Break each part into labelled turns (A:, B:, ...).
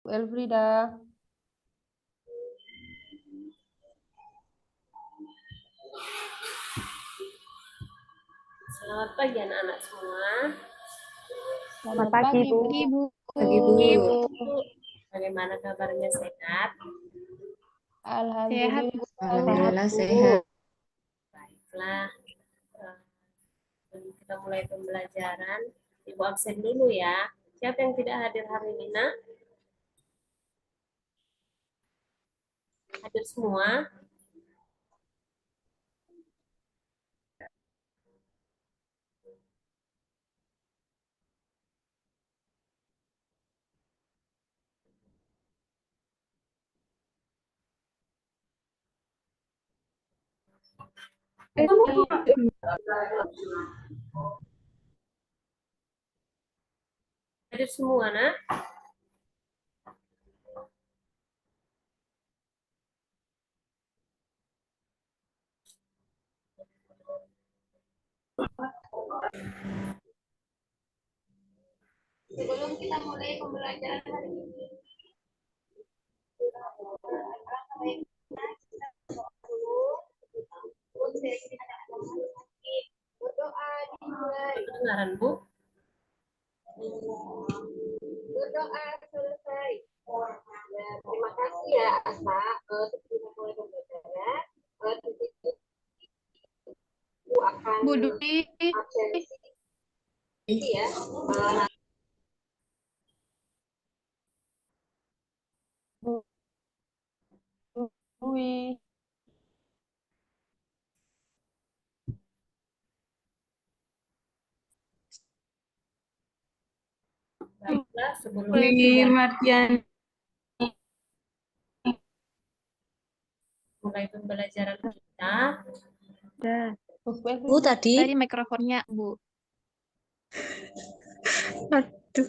A: Bu Elfrida.
B: Selamat pagi anak-anak semua.
A: Selamat pagi, Bu.
C: Bu.
D: Pagi, Bu.
B: Bagaimana kabarnya, sehat?
A: Alhamdulillah.
C: Bu.
D: Alhamdulillah
A: Bu.
D: sehat.
B: Baiklah. Sebelum kita mulai pembelajaran, Ibu absen dulu ya. Siapa yang tidak hadir hari ini, Nak? Hadir semua? Hadir semua, Nak? Sebelum kita mulai pembelajaran hari ini, berdoa dimulai. Kedengaran, Bu? Berdoa selesai. Ya, terima kasih ya, Asma. Sebelum mulai pembelajaran, Bu akan
C: Bu Dwi.
B: absensi ya.
A: Bu Dwi.
B: Baiklah, sebelum
D: Martian.
B: mulai pembelajaran kita,
A: Bu Elfrida.
D: Bu tadi.
C: Tadi mikrofonnya, Bu.
D: Aduh.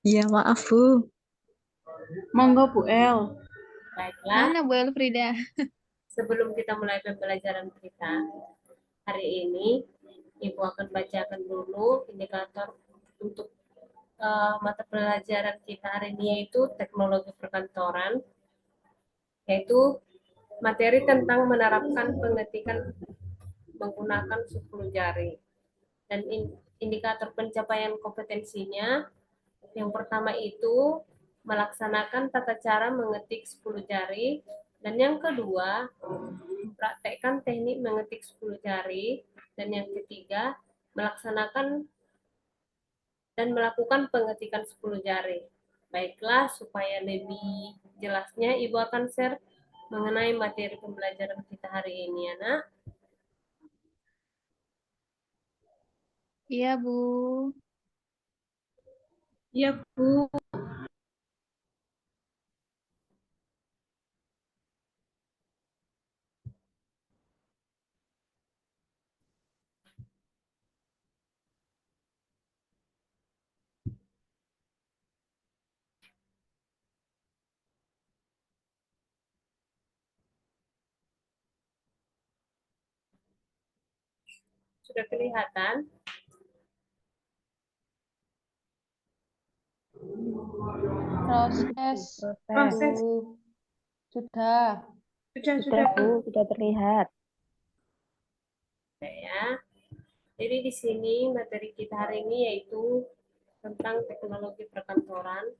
D: Ya maaf, Bu. Monggo, Bu El.
B: baiklah,
C: Mana Bu Elfrida?
B: sebelum kita mulai pembelajaran kita hari ini, Ibu akan bacakan dulu indikator untuk mata pelajaran kita hari ini, yaitu teknologi perkantoran, yaitu materi tentang menerapkan pengetikan menggunakan 10 jari. Dan indikator pencapaian kompetensinya, yang pertama itu melaksanakan tata cara mengetik 10 jari, dan yang kedua mempraktekkan teknik mengetik 10 jari, dan yang ketiga melaksanakan dan melakukan pengetikan 10 jari. Baiklah, supaya lebih jelasnya Ibu akan share mengenai materi pembelajaran kita hari ini, anak.
C: Iya, Bu.
D: Iya, Bu.
B: Sudah kelihatan?
A: Proses.
D: Proses.
A: Bu. Sudah.
D: Sudah, Bu.
E: Sudah terlihat.
B: Ya. Jadi di sini materi kita hari ini yaitu tentang teknologi perkantoran.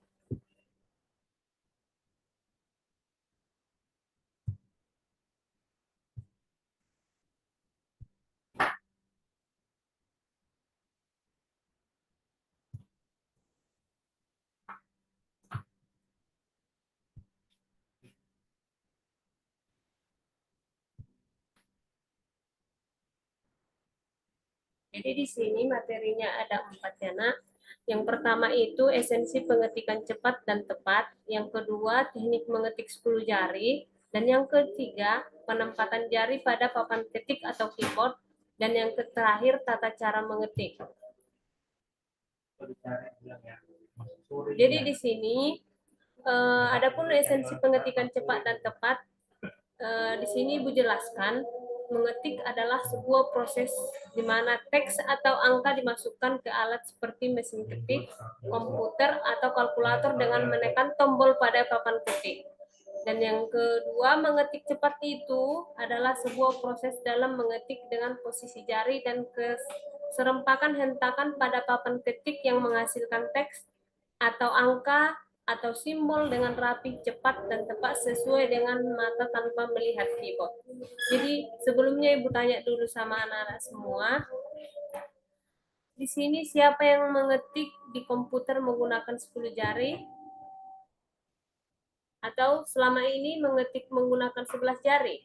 B: Jadi di sini materinya ada 4 ya, Nak. Yang pertama itu esensi pengetikan cepat dan tepat, yang kedua teknik mengetik 10 jari, dan yang ketiga penempatan jari pada papan ketik atau keyboard, dan yang terakhir tata cara mengetik. Jadi di sini adapun esensi pengetikan cepat dan tepat, di sini Ibu jelaskan mengetik adalah sebuah proses di mana teks atau angka dimasukkan ke alat seperti mesin ketik, komputer, atau kalkulator dengan menekan tombol pada papan ketik. Dan yang kedua, mengetik cepat itu adalah sebuah proses dalam mengetik dengan posisi jari dan keserempakan hentakan pada papan ketik yang menghasilkan teks atau angka atau simbol dengan rapi, cepat, dan tepat sesuai dengan mata tanpa melihat keyboard. Jadi sebelumnya Ibu tanya dulu sama anak-anak semua, di sini siapa yang mengetik di komputer menggunakan 10 jari? Atau selama ini mengetik menggunakan 11 jari?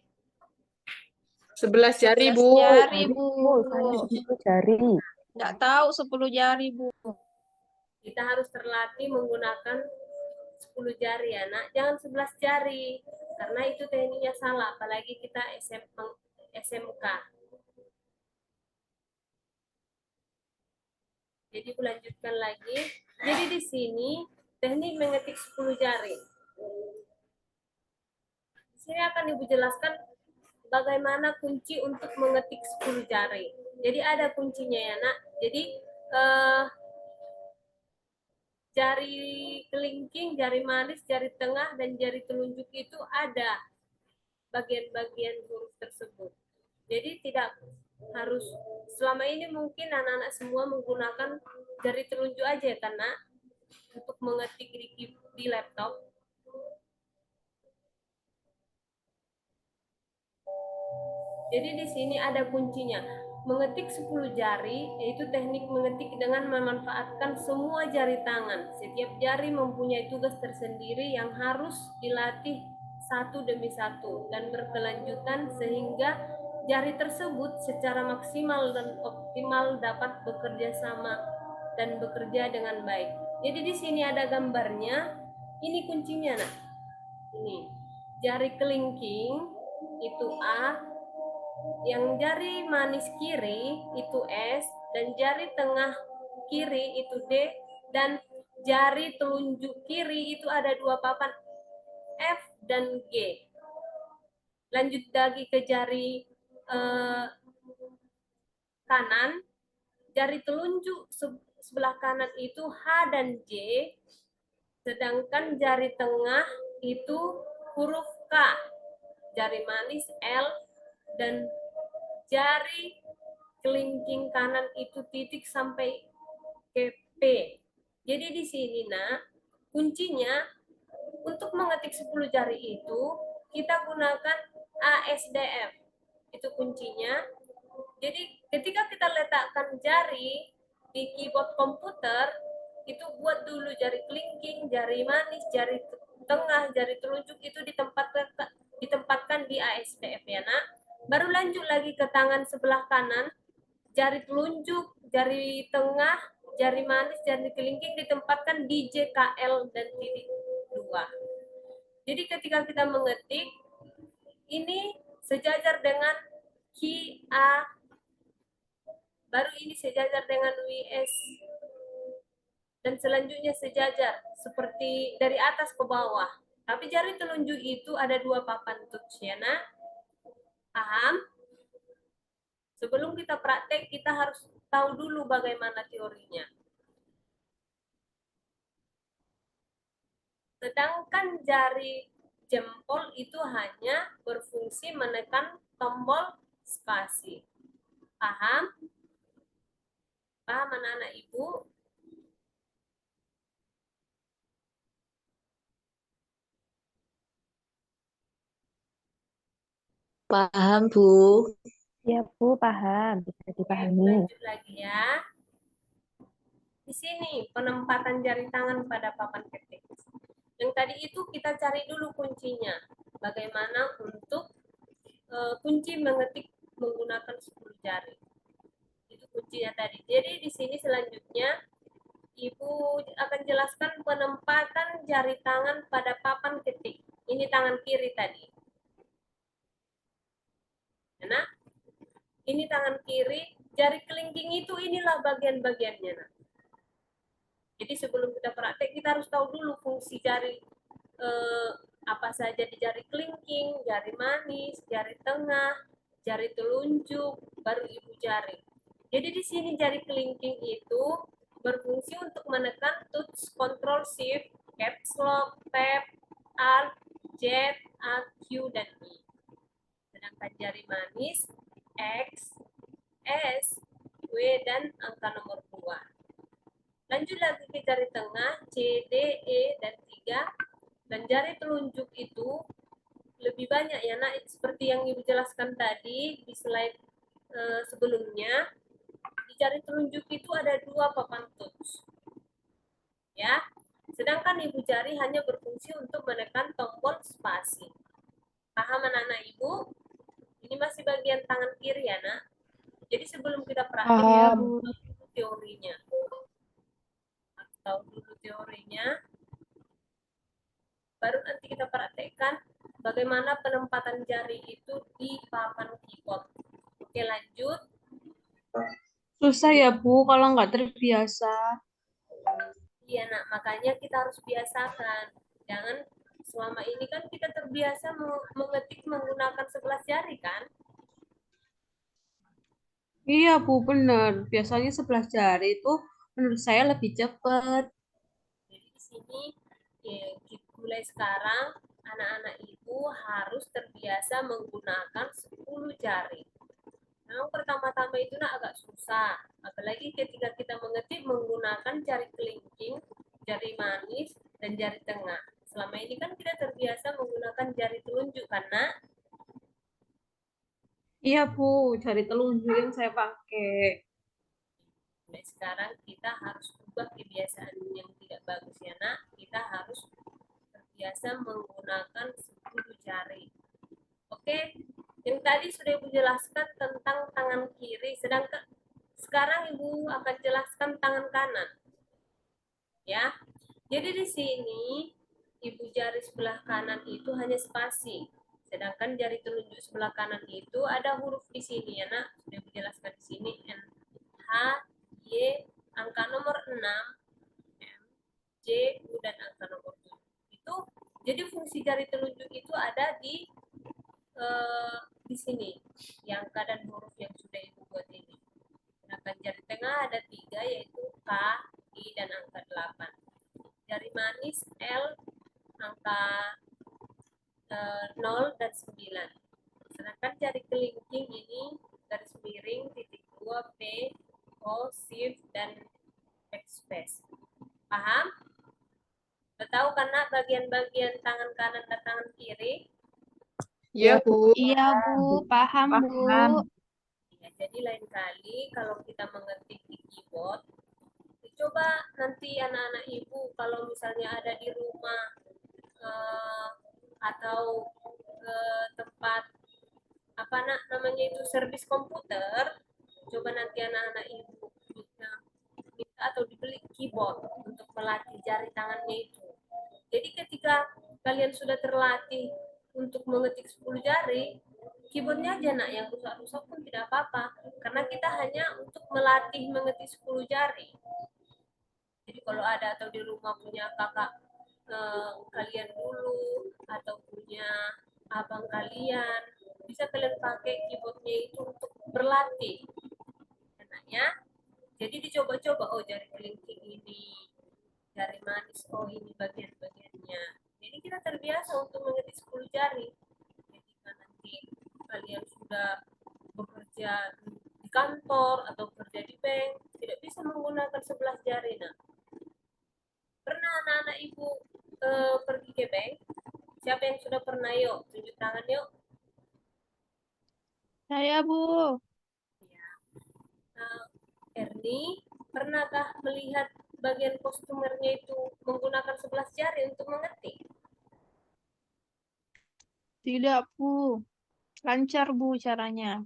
D: 11 jari, Bu.
C: Jari, Bu.
A: Saya 10 jari.
C: Nggak tahu 10 jari, Bu.
B: Kita harus terlatih menggunakan 10 jari ya nak, jangan 11 jari karena itu tekniknya salah, apalagi kita SMK. Jadi lanjutkan lagi. Jadi di sini teknik mengetik 10 jari. Di sini akan Ibu jelaskan bagaimana kunci untuk mengetik 10 jari. Jadi ada kuncinya ya nak. Jadi jari kelingking, jari manis, jari tengah, dan jari telunjuk itu ada bagian-bagian huruf tersebut. Jadi tidak harus, selama ini mungkin anak-anak semua menggunakan jari telunjuk aja karena untuk mengetik di laptop. Jadi di sini ada kuncinya. Mengetik 10 jari yaitu teknik mengetik dengan memanfaatkan semua jari tangan. Setiap jari mempunyai tugas tersendiri yang harus dilatih satu demi satu dan berkelanjutan sehingga jari tersebut secara maksimal dan optimal dapat bekerja sama dan bekerja dengan baik. Jadi di sini ada gambarnya. Ini kuncinya, nah. Ini jari kelingking itu A, yang jari manis kiri itu S, dan jari tengah kiri itu D, dan jari telunjuk kiri itu ada dua papan F dan G. Lanjut lagi ke jari kanan, jari telunjuk sebelah kanan itu H dan J, sedangkan jari tengah itu huruf K, jari manis L, dan jari kelingking kanan itu titik sampai ke P. Jadi di sini nak, kuncinya untuk mengetik 10 jari itu kita gunakan ASDF. Itu kuncinya. Jadi ketika kita letakkan jari di keyboard komputer, itu buat dulu jari kelingking, jari manis, jari tengah, jari telunjuk itu ditempatkan di ASDF ya nak. Baru lanjut lagi ke tangan sebelah kanan, jari telunjuk, jari tengah, jari manis, jari kelingking ditempatkan di JKL dan titik 2. Jadi ketika kita mengetik, ini sejajar dengan Q, A, baru ini sejajar dengan WS, dan selanjutnya sejajar seperti dari atas ke bawah. Tapi jari telunjuk itu ada dua papan touch ya nak. Paham? Sebelum kita praktek, kita harus tahu dulu bagaimana teorinya. Sedangkan jari jempol itu hanya berfungsi menekan tombol spasi. Paham? Paham anak-anak Ibu?
E: Paham, Bu.
A: Ya, Bu, paham. Bisa dipahami.
B: Lanjut lagi ya. Di sini penempatan jari tangan pada papan ketik. Yang tadi itu kita cari dulu kuncinya. Bagaimana untuk kunci mengetik menggunakan 10 jari. Itu kuncinya tadi. Jadi di sini selanjutnya Ibu akan jelaskan penempatan jari tangan pada papan ketik. Ini tangan kiri tadi. Nah, ini tangan kiri, jari kelingking itu inilah bagian-bagiannya. Nah. Jadi sebelum kita praktek, kita harus tahu dulu fungsi jari apa saja di jari kelingking, jari manis, jari tengah, jari telunjuk, baru ibu jari. Jadi di sini jari kelingking itu berfungsi untuk menekan touch control shift, caps lock, tab, alt, Z, A, Q, dan I. Sedangkan jari manis X, S, W, dan angka nomor 2. Lanjut lagi ke jari tengah C, D, E, dan 3. Dan jari telunjuk itu lebih banyak ya nak, seperti yang ibu jelaskan tadi di slide sebelumnya. Di jari telunjuk itu ada 2 papan touch ya, sedangkan ibu jari hanya berfungsi untuk menekan tombol spasi. Paham anak-anak ibu? Ini masih bagian tangan kiri ya nak. Jadi sebelum kita praktek
A: Paham.
B: dulu teorinya, baru nanti kita praktekkan bagaimana penempatan jari itu di papan keyboard. Oke, lanjut.
C: Susah ya Bu kalau nggak terbiasa.
B: Iya nak, makanya kita harus biasakan. Jangan selama ini kan kita terbiasa mengetik menggunakan 11 jari kan.
C: Iya Bu, benar. Biasanya 11 jari itu menurut saya lebih cepat.
B: Jadi di sini ya, mulai sekarang anak-anak ibu harus terbiasa menggunakan 10 jari. Memang pertama-tama itu nak agak susah, apalagi ketika kita mengetik menggunakan jari kelingking, jari manis, dan jari tengah. Selama ini kan kita terbiasa menggunakan jari telunjuk karena
C: Iya Bu, jari telunjuk yang saya pakai.
B: mulai sekarang kita harus ubah kebiasaan yang tidak bagus ya nak. Kita harus terbiasa menggunakan 10 jari. Oke, yang tadi sudah Ibu jelaskan tentang tangan kiri, sedangkan sekarang Ibu akan jelaskan tangan kanan. Ya. Jadi di sini ibu jari sebelah kanan itu hanya spasi. Sedangkan jari telunjuk sebelah kanan itu ada huruf di sini ya nak. Sudah Ibu jelaskan di sini N, H, Y, angka nomor 6, M, J, U, dan angka nomor 7. Itu jadi fungsi jari telunjuk itu ada di sini. Yang angka dan huruf yang sudah Ibu buat ini. Sedangkan jari tengah ada 3 yaitu K, I, dan angka 8. Jari manis L, angka 0 dan 9. Sedangkan jari kelingking ini garis miring, titik 2, P, O, shift, dan backspace. Paham? Sudah tahu karena bagian-bagian tangan kanan dan tangan kiri?
D: Iya, Bu.
A: Iya, Bu. Paham, Bu.
B: Ya, jadi lain kali kalau kita mengetik di keyboard, coba nanti anak-anak ibu kalau misalnya ada di rumah atau tempat apa namanya itu servis komputer, coba nanti anak-anak ibu minta atau dibeli keyboard untuk melatih jari tangannya itu. Jadi ketika kalian sudah terlatih untuk mengetik 10 jari, keyboardnya aja nak yang rusak-rusak pun tidak apa-apa, karena kita hanya untuk melatih mengetik 10 jari. Jadi kalau ada atau di rumah punya kakak kalian dulu atau punya abang kalian, bisa kalian pakai keyboardnya itu untuk berlatih. Enaknya, jadi dicoba-coba, oh jari kelingking ini, jari manis, oh ini bagian-bagiannya. Jadi kita terbiasa untuk mengetik 10 jari. Ketika nanti kalian sudah bekerja di kantor atau kerja di bank, tidak bisa menggunakan 11 jari. Nah, pernah anak-anak ibu pergi ke bank? Siapa yang sudah pernah? Yuk, tunjuk tangan yuk.
A: Saya, Bu.
B: Ya. Erni, pernahkah melihat bagian kostumernya itu menggunakan 11 jari untuk mengetik?
A: Tidak, Bu. Lancar, Bu, caranya.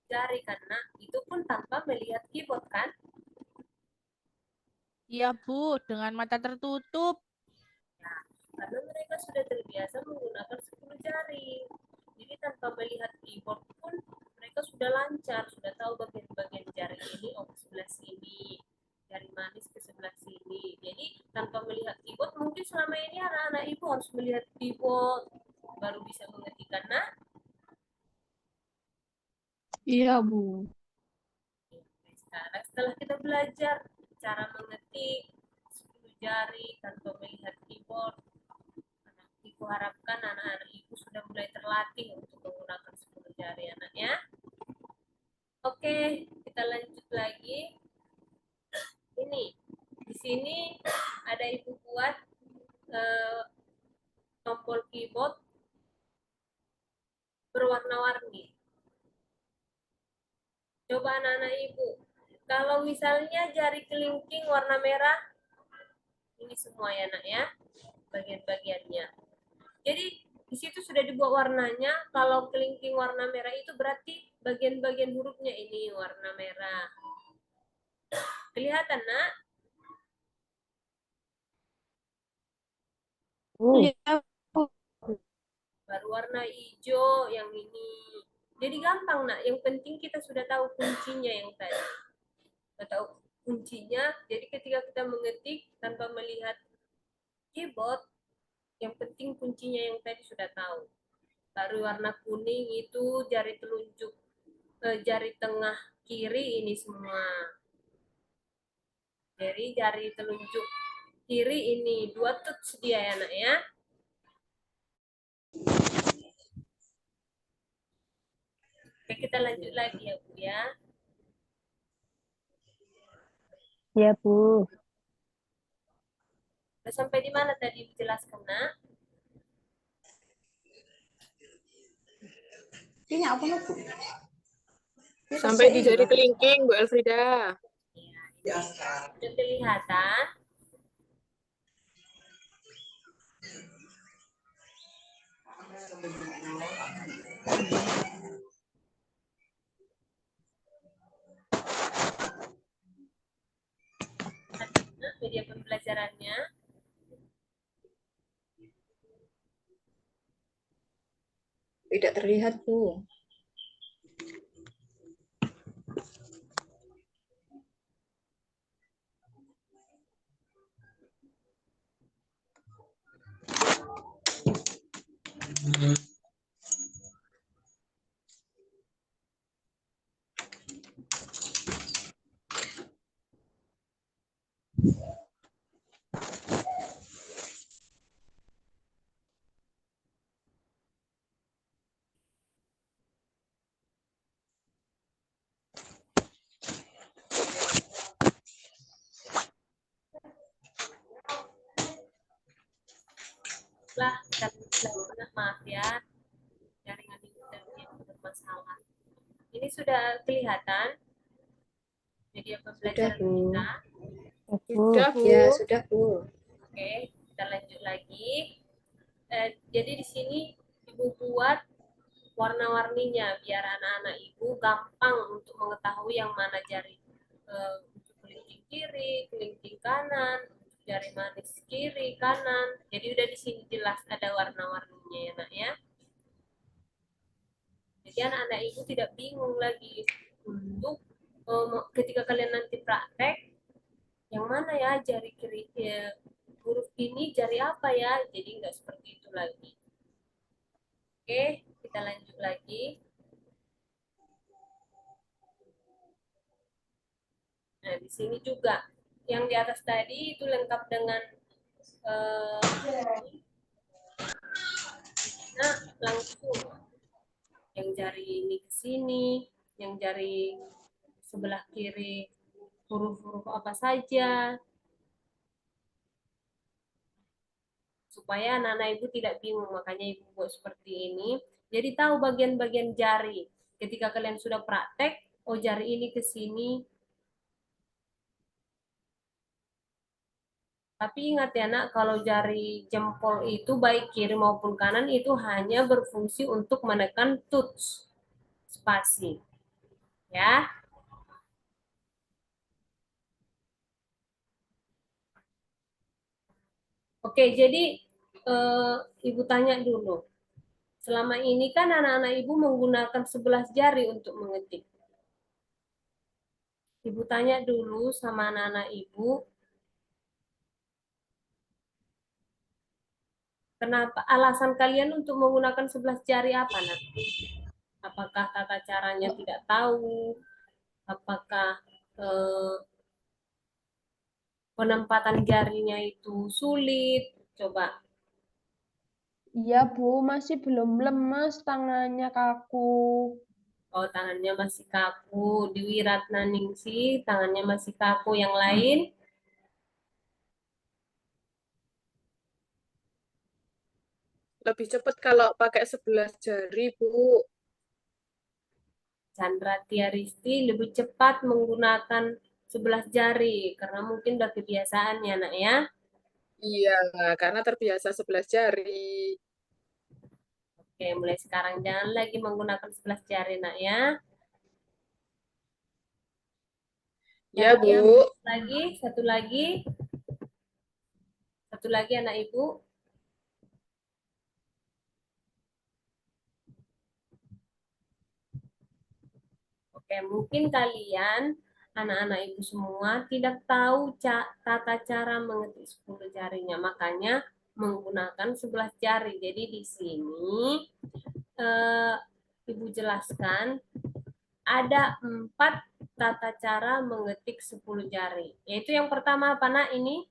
B: Jari, karena itu pun tanpa melihat keyboard kan?
E: Iya, Bu, dengan mata tertutup.
B: Nah, karena mereka sudah terbiasa menggunakan 10 jari. Jadi tanpa melihat keyboard pun mereka sudah lancar, sudah tahu bagian-bagian jari ini, oh ke sebelah sini, jari manis ke sebelah sini. Jadi tanpa melihat keyboard, mungkin selama ini anak-anak ibu harus melihat keyboard baru bisa mengetik karena
D: Iya, Bu.
B: Sekarang setelah kita belajar cara mengetik 10 jari tanpa melihat keyboard, Ibu harapkan anak-anak Ibu sudah mulai terlatih untuk menggunakan 10 jari anaknya. Oke, kita lanjut lagi. Ini di sini ada Ibu buat tombol keyboard berwarna-warni. Coba anak-anak Ibu, kalau misalnya jari kelingking warna merah, ini semua ya nak ya, bagian-bagiannya. Jadi di situ sudah dibuat warnanya. Kalau kelingking warna merah itu berarti bagian-bagian hurufnya ini warna merah. Kelihatan nak?
D: Iya, Bu.
B: Baru warna hijau yang ini. Jadi gampang nak. Yang penting kita sudah tahu kuncinya yang tadi. Sudah tahu kuncinya. Jadi ketika kita mengetik tanpa melihat keyboard, yang penting kuncinya yang tadi sudah tahu. Baru warna kuning itu jari telunjuk, jari tengah kiri ini semua. Jadi jari telunjuk kiri ini 2 touch dia ya nak ya. Oke, kita lanjut lagi ya Bu ya.
A: Ya, Bu.
B: Udah sampai di mana tadi dijelaskan nak?
F: Sampai di jari kelingking, Bu Elfrida.
B: Sudah kelihatan? Nah, media pembelajarannya.
G: Tidak terlihat, Bu.
B: Lah, maaf ya, jaringan internetnya bermasalah. Ini sudah kelihatan media pembelajaran
G: Bu.
B: kita.
F: Sudah, Bu.
G: Ya, sudah, Bu.
B: Oke, kita lanjut lagi. Jadi di sini Ibu buat warna-warninya biar anak-anak Ibu gampang untuk mengetahui yang mana jari untuk kelingking kiri, kelingking kanan, jari manis kiri, kanan. Jadi udah di sini jelas ada warna-warninya ya nak ya. Jadi anak-anak Ibu tidak bingung lagi untuk ketika kalian nanti praktek yang mana ya jari kiri huruf ini jari apa ya, jadi nggak seperti itu lagi. Oke, kita lanjut lagi. Nah, di sini juga yang di atas tadi itu lengkap dengan nah langsung yang jari ini ke sini, yang jari sebelah kiri huruf-huruf apa saja, supaya anak-anak Ibu tidak bingung. Makanya Ibu buat seperti ini. Jadi tahu bagian-bagian jari. Ketika kalian sudah praktek, oh jari ini ke sini. Tapi ingat ya nak, kalau jari jempol itu baik kiri maupun kanan itu hanya berfungsi untuk menekan touch spasi. Ya. Oke, jadi Ibu tanya dulu. Selama ini kan anak-anak Ibu menggunakan 11 jari untuk mengetik. Ibu tanya dulu sama anak-anak Ibu, kenapa alasan kalian untuk menggunakan 11 jari apa, nak? Apakah tata caranya tidak tahu? Apakah penempatan jarinya itu sulit? Coba.
D: Iya, Bu, masih belum lemas, tangannya kaku.
B: Oh, tangannya masih kaku. Di Wiratnaningsih, tangannya masih kaku. Yang lain?
F: Lebih cepat kalau pakai 11 jari, Bu.
B: Chandra Tiaristi lebih cepat menggunakan 11 jari. Karena mungkin udah kebiasaannya, nak ya.
F: Iya, karena terbiasa 11 jari.
B: Oke, mulai sekarang jangan lagi menggunakan 11 jari, nak ya.
F: Ya,
B: Lagi yang
F: Bu.
B: satu lagi anak ibu. Oke, mungkin kalian anak-anak ibu semua tidak tahu tata cara mengetik 10 jarinya, makanya menggunakan 11 jari. Jadi di sini ibu jelaskan ada 4 tata cara mengetik 10 jari. Yaitu yang pertama apa, Nak? Ini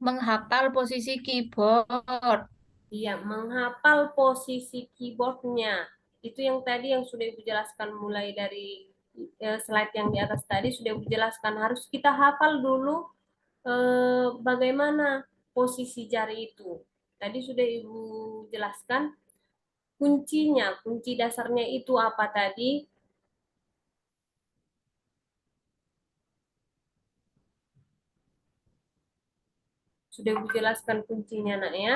E: Menghafal posisi keyboard.
B: iya, menghafal posisi keyboardnya. Itu yang tadi yang sudah Ibu jelaskan mulai dari slide yang di atas tadi sudah Ibu jelaskan. Harus kita hafal dulu bagaimana posisi jari itu. Tadi sudah Ibu jelaskan kuncinya, kunci dasarnya itu apa tadi? Sudah Ibu jelaskan kuncinya, Nak ya.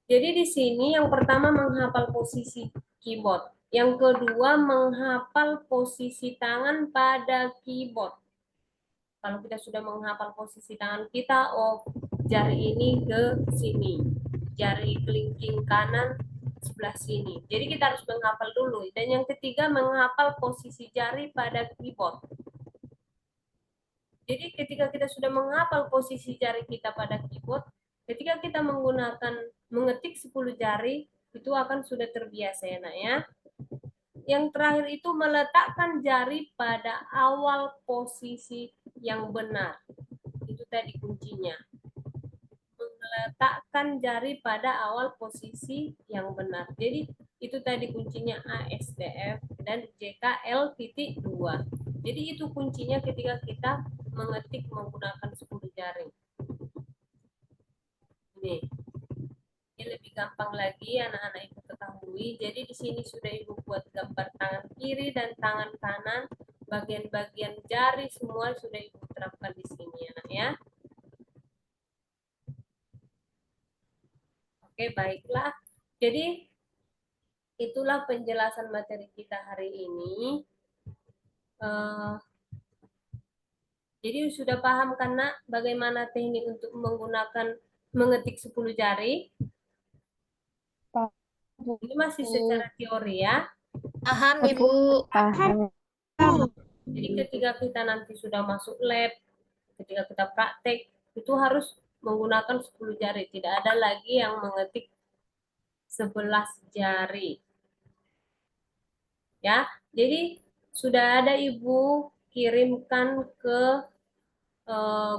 B: Jadi di sini yang pertama menghafal posisi keyboard. Yang kedua menghafal posisi tangan pada keyboard. Kalau kita sudah menghafal posisi tangan kita, oh jari ini ke sini. Jari kelingking kanan sebelah sini. Jadi kita harus menghafal dulu. Dan yang ketiga menghafal posisi jari pada keyboard. Jadi ketika kita sudah menghafal posisi jari kita pada keyboard, ketika kita mengetik 10 jari, itu akan sudah terbiasa ya, Nak ya. Yang terakhir itu meletakkan jari pada awal posisi yang benar. Itu tadi kuncinya. Meletakkan jari pada awal posisi yang benar. Jadi itu tadi kuncinya A, S, D, F, dan J, K, L, titik 2. Jadi itu kuncinya ketika kita mengetik menggunakan 10 jari. Ini lebih gampang lagi anak-anak ibu ketahui. Jadi di sini sudah ibu buat gambar tangan kiri dan tangan kanan. Bagian-bagian jari semua sudah ibu terapkan di sini anak ya. Oke, baiklah. Jadi itulah penjelasan materi kita hari ini. Jadi sudah paham kan, Nak, bagaimana teknik untuk menggunakan mengetik 10 jari? Ini masih secara teori ya.
E: Paham, Ibu.
A: Paham.
B: Jadi ketika kita nanti sudah masuk lab, ketika kita praktek, itu harus menggunakan 10 jari. Tidak ada lagi yang mengetik 11 jari. Ya, jadi sudah ada Ibu kirimkan ke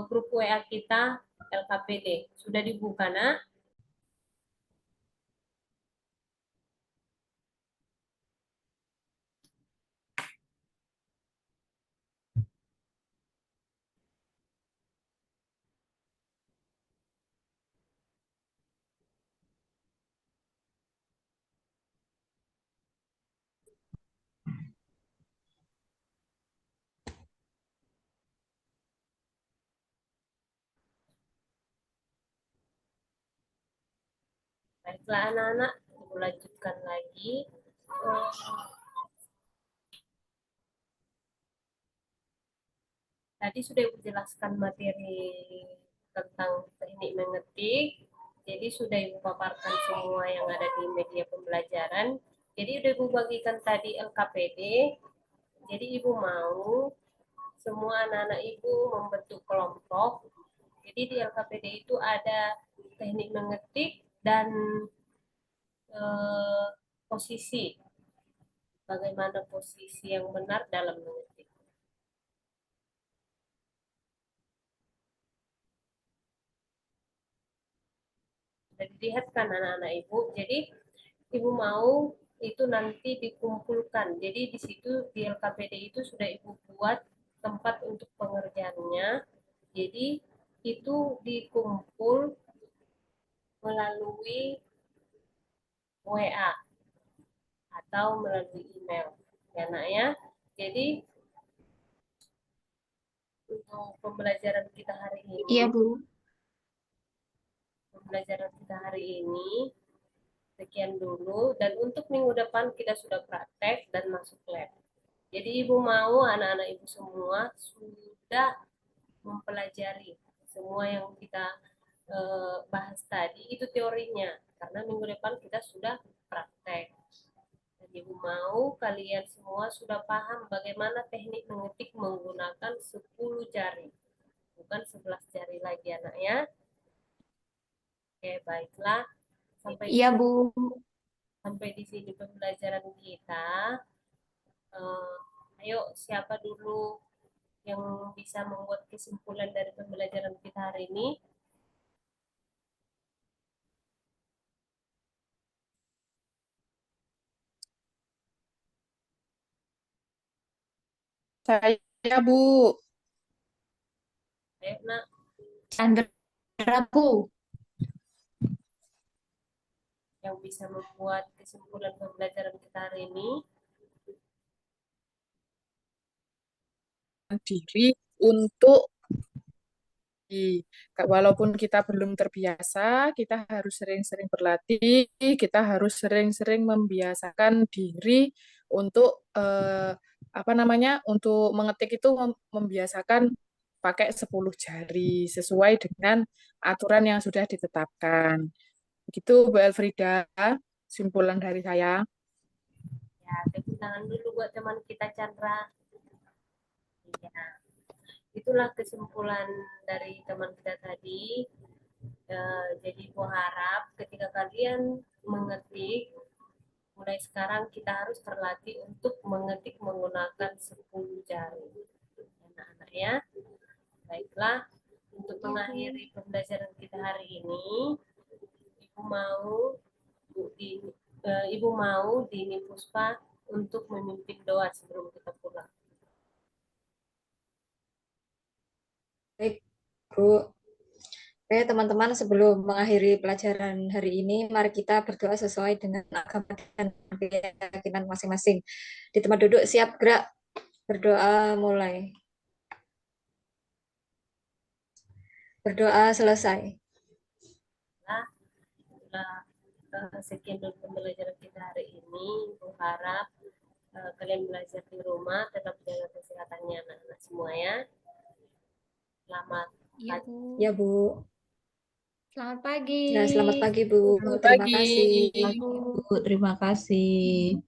B: grup WA kita LKPD. Sudah dibuka, Nak? Baiklah anak-anak, Ibu lanjutkan lagi. Tadi sudah Ibu jelaskan materi tentang teknik mengetik. Jadi sudah Ibu paparkan semua yang ada di media pembelajaran. Jadi sudah Ibu bagikan tadi LKPD. Jadi Ibu mau semua anak-anak Ibu membentuk kelompok. Jadi di LKPD itu ada teknik mengetik dan posisi, bagaimana posisi yang benar dalam mengetik. Sudah dilihat kan anak-anak ibu, jadi ibu mau itu nanti dikumpulkan. Jadi di situ di LKPD itu sudah ibu buat tempat untuk pengerjaannya. Jadi itu dikumpul melalui WA atau melalui email. Ya nak ya. Jadi untuk pembelajaran kita hari ini,
E: Iya, Bu.
B: sekian dulu, dan untuk minggu depan kita sudah praktek dan masuk lab. Jadi ibu mau anak-anak ibu semua sudah mempelajari semua yang kita bahas tadi, itu teorinya, karena minggu depan kita sudah praktek. Dan ibu mau kalian semua sudah paham bagaimana teknik mengetik menggunakan 10 jari, bukan 11 jari lagi anak ya. Oke, baiklah.
E: Iya, Bu.
B: Sampai di sini pembelajaran kita. Ayo, siapa dulu yang bisa membuat kesimpulan dari pembelajaran kita hari ini?
F: Saya, Bu.
B: Ayo, nak.
E: Chandra, Bu.
B: Yang bisa membuat kesimpulan pembelajaran kita hari ini.
F: Diri untuk walaupun kita belum terbiasa, kita harus sering-sering berlatih, kita harus sering-sering membiasakan diri untuk untuk mengetik itu membiasakan pakai 10 jari sesuai dengan aturan yang sudah ditetapkan. Begitu, Bu Elfrida, simpulan dari saya.
B: Ya, tepuk tangan dulu buat teman kita Chandra. Ya, itulah kesimpulan dari teman kita tadi. Jadi aku harap ketika kalian mengetik, mulai sekarang kita harus terlatih untuk mengetik menggunakan 10 jari. Anak-anak ya. Baiklah, untuk mengakhiri pembelajaran kita hari ini, Ibu mau Dini Puspa untuk memimpin doa sebelum kita pulang.
G: Baik, Bu. Oke, teman-teman, sebelum mengakhiri pelajaran hari ini, mari kita berdoa sesuai dengan agama dan keyakinan masing-masing. Di tempat duduk, siap gerak. Berdoa mulai. Berdoa selesai.
B: Sekian dulu pembelajaran kita hari ini. Ibu harap kalian belajar di rumah, tetap jaga kesehatannya anak-anak semua ya. Selamat
E: Iya,
B: pagi.
E: Bu.
G: Ya, Bu.
E: Selamat pagi.
G: Ya, selamat pagi, Bu.
F: Selamat
G: Terima
F: pagi.
G: kasih.
E: Bu.
A: Bu, terima kasih.